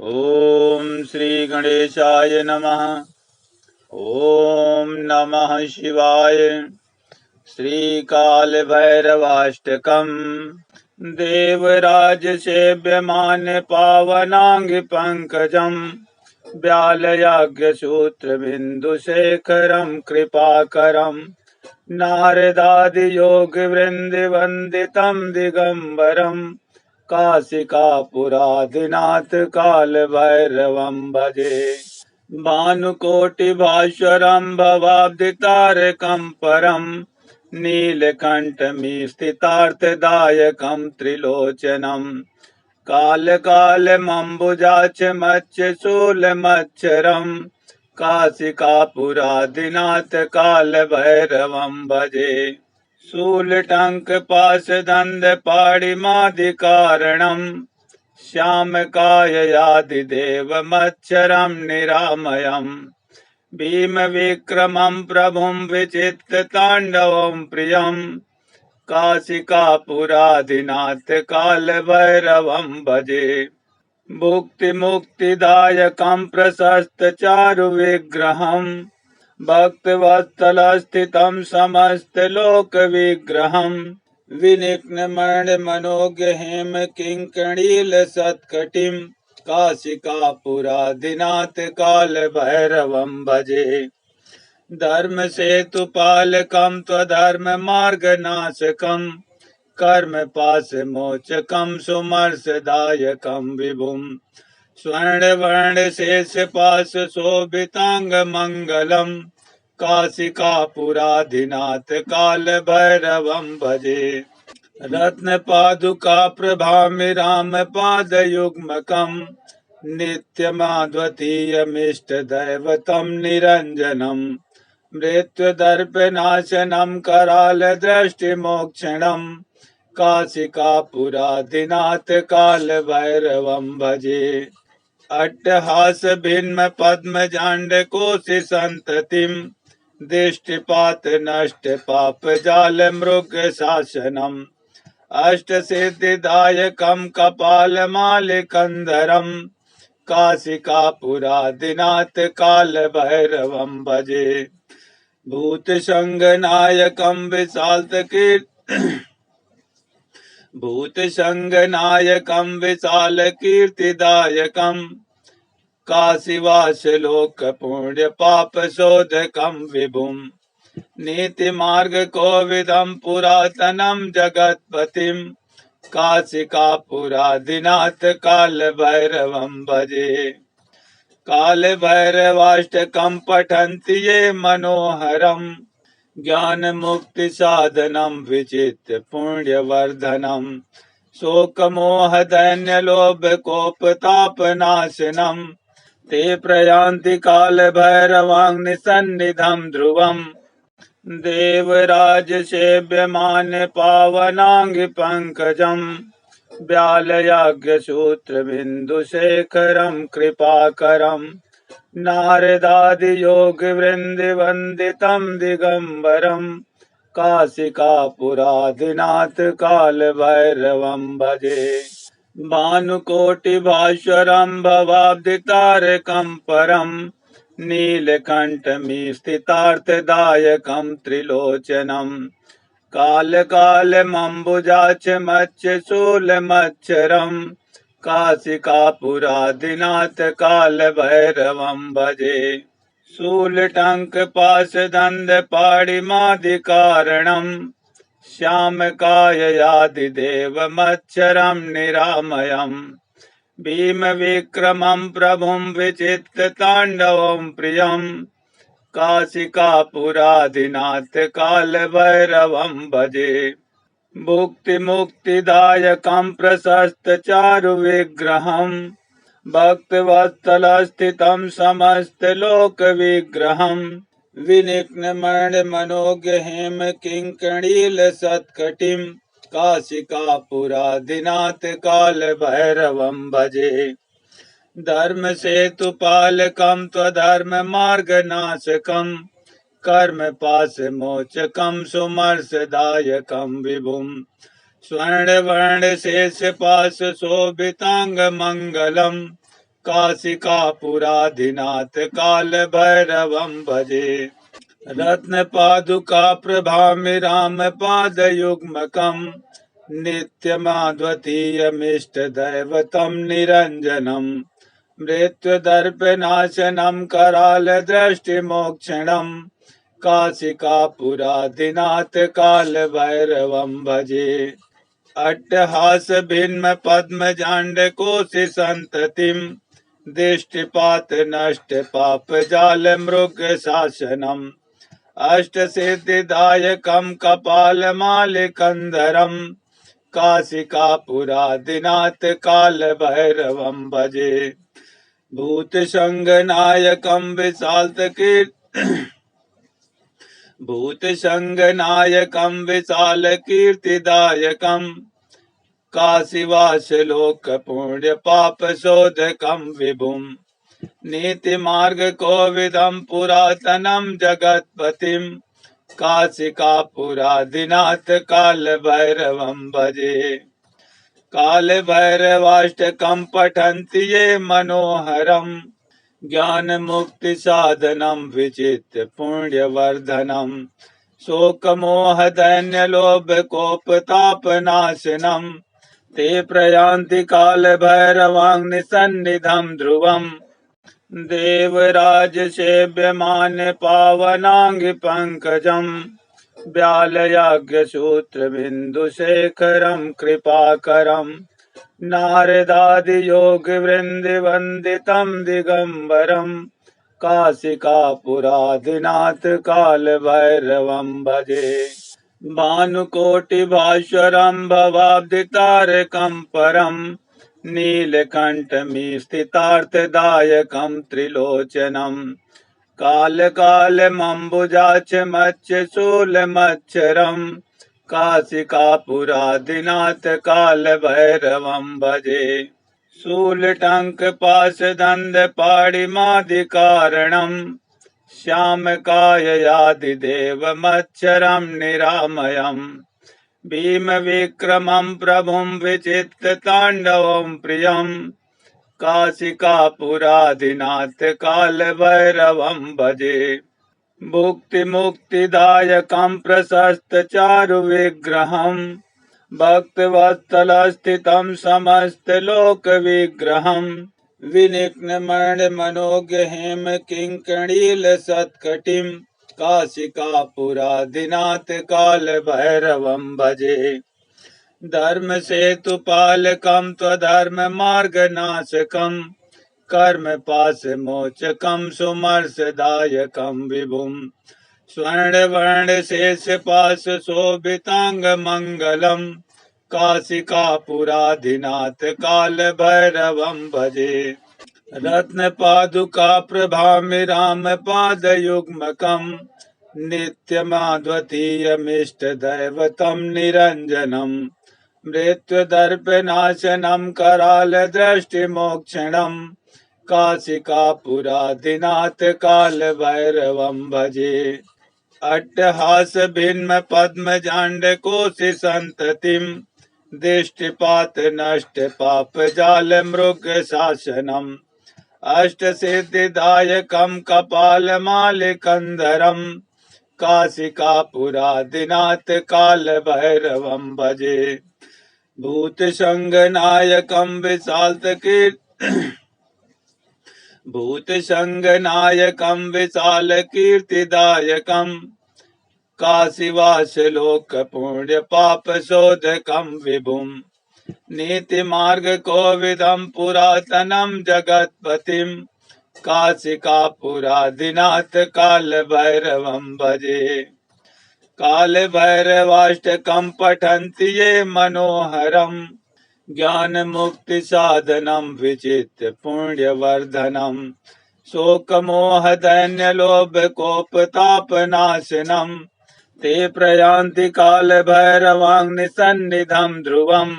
ओम श्री गणेशाय नमः। ओम नमः शिवाय। श्री काल भैरवाष्टकम्। देवराज सेव्यमान पावनांग पंकजम्। व्यालयाग्र सूत्र बिंदु शेखरम् कृपाकरम्। नारदादि योग वृंद वंदितम् दिगंबरम्। काशिकापुराधिनाथ काल भैरवं भजे। भानुकोटि भास्वरं भवाब्दितारकं परं। नीलकण्ठमी स्थितार्थदायकं त्रिलोचनं। कालकालमम्बुजाच मत्स्य शूलमच्छरम्। काशिकापुराधिनाथ काल भैरवं भजे। शूलटङ्कपाशदण्ड पाणिमादिकारणम्। श्यामकाययादिदेवमच्छरं निरामयम्। भीमविक्रमं प्रभुं विचित्रताण्डवं प्रियम्। काशिकापुराधिनाथ कालभैरवं भजे। भुक्तिमुक्तिदायकं प्रशस्तचारुविग्रहम्। भक्तवत्सलस्थितं समस्तलोकविग्रहम्। विनिघ्नमणिमनोज्ञ किङ्कणीलसत्कटिम्। काशिकापुराधिनाथ कालभैरवं भजे। धर्मसेतुपालकं त्वधर्ममार्गनाशकम्। कर्मपाशमोचकं सुमर्शदायकं विभुम्। स्वर्णवर्णशेषपाशशोभिताङ्गमङ्गलम्। काशिकापुराधिनाथ कालभैरवं भजे। रत्नपादुका प्रभामिरामपादयुग्मकम्। नित्यमाद्वितीयमिष्टदैवतं निरञ्जनम्। मृत्युदर्पनाशनं करालदृष्टिमोक्षणम्। काशिकापुराधिनाथ कालभैरवं भजे। अट्टहासभिन्म पद्मजाण्डकोशिसन्ततिम्। दृष्टिपातनष्टपापजालमृगशासनम्। अष्टसिद्धिदायकं कपालमालिकन्धरम्। काशिकापुराधिनाथ कालभैरवं भजे। भूतसङ्गनायकं भूतसङ्गनायकं विशालकीर्तिदायकम्। काशीवासलोकपुण्यपापशोधकं विभुम्। नीतिमार्गकोविदं पुरातनं जगत्पतिम्। काशिकापुराधिनाथ कालभैरवं भजे। कालभैरवाष्टकं पठन्ति ये मनोहरम्। ज्ञानमुक्तिसाधनं विचित्र पुण्यवर्धनम्। शोकमोहदैन्यलोभकोपतापनाशनम्। ते प्रयान्ति कालभैरवाग्निसन्निधं ध्रुवम्। देवराज सेव्यमान पावनांग पंकजम्। व्यालयाग्र सूत्र बिंदु शेखरम् कृपाकरम्। नारदादि योग वृंद वंदितं दिगंबरम्। काशिकापुराधिनाथ कालभैरवं भजे। भानुकोटि भास्वरं भवाब्दितारकं परम्। नीलकण्ठमी स्थितार्थदायकं त्रिलोचनम्। कालकालमम्बुजाच मत्स्य शूलमच्छरम्। काशिकापुराधिनाथ कालभैरवं भजे। शूलटङ्कपाशदण्ड पाणिमादिकारणम्। श्यामकाययादिदेवमच्छरं निरामयम्। भीमविक्रमं प्रभुं विचित्रताण्डवं प्रियम्। काशिकापुराधिनाथ कालभैरवं भजे। भुक्तिमुक्तिदायकं प्रशस्तचारुविग्रहम्। भक्तवत्सलस्थितं समस्तलोकविग्रहम्। विनिघ्नमणिमनोज्ञ किङ्कणीलसत्कटिम्। काशिकापुराधिनाथ कालभैरवं भजे। धर्मसेतुपालकं त्वधर्ममार्गनाशकम्। कर्मपाशमोचकं सुमर्शदायकं विभुम्। स्वर्णवर्णशेषपाशशोभिताङ्गमङ्गलम्। काशिकापुराधिनाथ कालभैरवं भजे। रत्नपादुका प्रभामि रामपादयुग्मकम् नित्यमाद्वितीयमिष्टदैवतं निरञ्जनम् मृत्युदर्पनाशनं करालदृष्टिमोक्षणम् काशिकापुराधिनाथ कालभैरवं भजे। अट्टहास भिन्म पद्मजाण्डकोशि सन्ततिम् दृष्टिपात नष्ट पाप जाल मृग शासनम् अष्टसिद्धिदायकं कपालमालिकन्धरम् काशिकापुराधिनाथ कालभैरवं भजे। भूतसङ्गनायकं भूतसङ्गनायकं विशालकीर्तिदायकं काशीवासलोकपुण्यपापशोधकं विभुम् नीतिमार्गकोविदं पुरातनं जगत्पतिं काशिकापुराधिनाथ कालभैरवं भजे। कालभैरवाष्टकं पठन्ति ये मनोहरम् ज्ञानमुक्तिसाधनं विचित्य पुण्यवर्धनम् शोकमोहदैन्यलोभकोपतापनाशनम् ते प्रयान्ति कालभैरवाग्निसन्निधं ध्रुवम् देवराजसेव्यमान्य पावनाङ्गि पङ्कजम् व्यालयाज्ञसूत्रबिन्दुशेखरं कृपाकरम् नारदादियोगिवृन्दिवन्दितं दिगम्बरम् काशिकापुराधिनाथ कालभैरवं भजे। भानुकोटिभास्वरं भवाब्धितारकं परम् नीलकण्ठमीस्थितार्थदायकं त्रिलोचनम् कालकालमम्बुजाक्षमच्युतशूलमच्छरम् काशिकापुराधिनाथ कालभैरवं भजे। शूलटङ्कपाशदण्डपाणिमादिकारणम् श्यामकाययादिदेवमच्छरं निरामयम् भीमविक्रमं प्रभुं विचित्रताण्डवं प्रियम् काशिकापुराधिनाथ कालभैरवं भजे। भुक्तिमुक्तिदायकं प्रशस्तचारुविग्रहम् भक्तवत्सलस्थितं समस्तलोकविग्रहम् विनिघ्नमणिमनोज्ञहेम किङ्कणीलसत्कटिम् काशिकापुराधिनाथ कालभैरवं भजे। धर्मसेतुपालकं त्वधर्ममार्गनाशकम् कर्मपाशमोचकं सुमर्शदायकं विभुम् स्वर्णवर्णशेषपाशशोभिताङ्गमङ्गलम् काशिकापुराधिनाथ कालभैरवं भजे। रत्नपादुका प्रभामि रामपादयुग्मकम् नित्यमाद्वितीयमिष्टदैवतं निरञ्जनम् मृत्युदर्पनाशनं करालदृष्टिमोक्षणम् काशिकापुराधिनाथ कालभैरवं भजे। अट्टहास भिन्म पद्मजाण्डकोशि सन्ततिम् दृष्टिपात नष्ट पाप जाल मृग शासनम् अष्टसिद्धिदायकं कपालमालिकन्धरम् काशिकापुराधिनाथ कालभैरवं भजे। भूतसङ्गनायकं विशालकीर्तिदायकम् काशीवासलोकपुण्यपापशोधकं विभुम् नीतिमार्गकोविदं पुरातनं जगत्पतिं काशिकापुराधिनाथ कालभैरवं भजे। कालभैरवाष्टकं पठन्ति ये मनोहरम् ज्ञानमुक्तिसाधनं विचित्य पुण्यवर्धनम् शोकमोहदैन्यलोभकोपतापनाशनम् ते प्रयान्ति कालभैरवाग्निसन्निधं ध्रुवम्